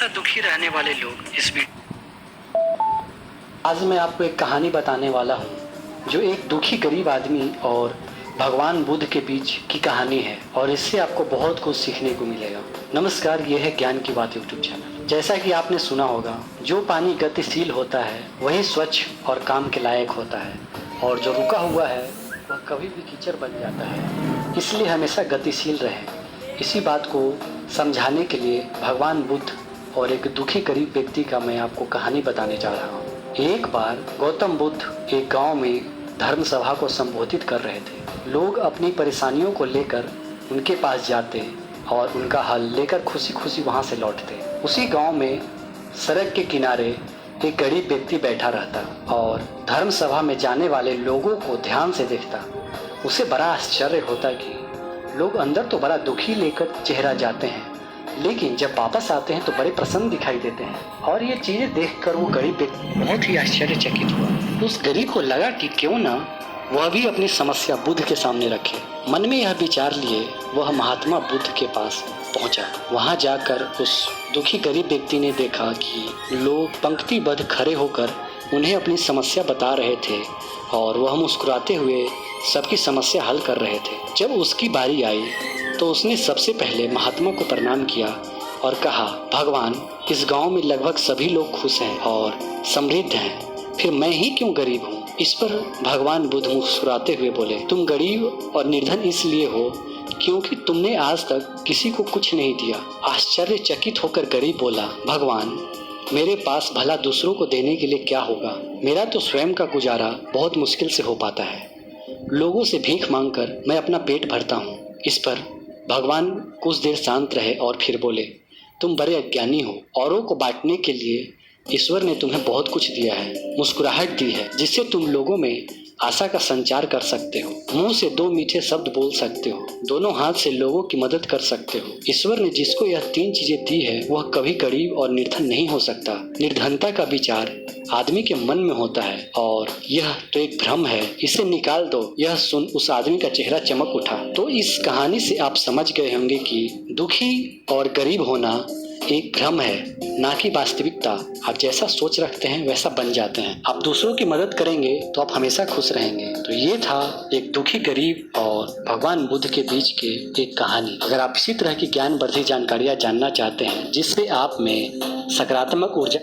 तथा दुखी रहने वाले लोग इस वीडियो। आज मैं आपको एक कहानी बताने वाला हूँ जो एक दुखी गरीब आदमी और भगवान बुद्ध के बीच की कहानी है और इससे आपको बहुत कुछ सीखने को मिलेगा। नमस्कार, ये है ज्ञान की बात यूट्यूब चैनल। जैसा कि आपने सुना होगा, जो पानी गतिशील होता है वही स्वच्छ और काम के लायक होता है, और जो रुका हुआ है वह कभी भी कीचड़ बन जाता है। इसलिए हमेशा गतिशील रहें। इसी बात को समझाने के लिए भगवान बुद्ध और एक दुखी गरीब व्यक्ति का मैं आपको कहानी बताने जा रहा हूँ। एक बार गौतम बुद्ध एक गांव में धर्म सभा को संबोधित कर रहे थे। लोग अपनी परेशानियों को लेकर उनके पास जाते और उनका हल लेकर खुशी खुशी वहां से लौटते। उसी गांव में सड़क के किनारे एक गरीब व्यक्ति बैठा रहता और धर्म सभा में जाने वाले लोगों को ध्यान से देखता। उसे बड़ा आश्चर्य होता कि लोग अंदर तो बड़ा दुखी लेकर चेहरा जाते हैं, लेकिन जब वापस आते हैं तो बड़े प्रसन्न दिखाई देते हैं। और ये चीजें देखकर वो गरीब व्यक्ति बहुत ही आश्चर्यचकित हुआ। उस गरीब को लगा कि क्यों ना वह भी अपनी समस्या बुद्ध के सामने रखे। मन में यह विचार लिए वह महात्मा बुद्ध के पास पहुंचा। वहां जाकर उस दुखी गरीब व्यक्ति ने देखा कि लोग पंक्तिबद्ध खड़े होकर उन्हें अपनी समस्या बता रहे थे और वह मुस्कुराते हुए सबकी समस्या हल कर रहे थे। जब उसकी बारी आई तो उसने सबसे पहले महात्मा को प्रणाम किया और कहा, भगवान, इस गांव में लगभग सभी लोग खुश हैं और समृद्ध हैं, फिर मैं ही क्यों गरीब हूँ? इस पर भगवान बुद्ध मुस्कुराते हुए बोले, तुम गरीब और निर्धन इसलिए हो क्योंकि तुमने आज तक किसी को कुछ नहीं दिया। आश्चर्यचकित होकर गरीब बोला, भगवान, मेरे पास भला दूसरों को देने के लिए क्या होगा? मेरा तो स्वयं का गुजारा बहुत मुश्किल से हो पाता है। लोगों से भीख मांगकर मैं अपना पेट भरता हूँ। इस पर भगवान कुछ देर शांत रहे और फिर बोले, तुम बड़े अज्ञानी हो। औरों को बांटने के लिए ईश्वर ने तुम्हें बहुत कुछ दिया है, मुस्कुराहट दी है जिससे तुम लोगों में आशा का संचार कर सकते हो, मुंह से दो मीठे शब्द बोल सकते हो, दोनों हाथ से लोगों की मदद कर सकते हो। ईश्वर ने जिसको यह तीन चीजें दी है वह कभी गरीब और निर्धन नहीं हो सकता। निर्धनता का विचार आदमी के मन में होता है और यह तो एक भ्रम है, इसे निकाल दो। यह सुन उस आदमी का चेहरा चमक उठा। तो इस कहानी से आप समझ गए होंगे कि दुखी और गरीब होना एक भ्रम है, ना कि वास्तविकता। आप जैसा सोच रखते हैं वैसा बन जाते हैं। आप दूसरों की मदद करेंगे तो आप हमेशा खुश रहेंगे। तो ये था एक दुखी गरीब और भगवान बुद्ध के बीच के एक कहानी। अगर आप इसी तरह की ज्ञानवर्धक जानकारियां जानना चाहते हैं जिससे आप में सकारात्मक ऊर्जा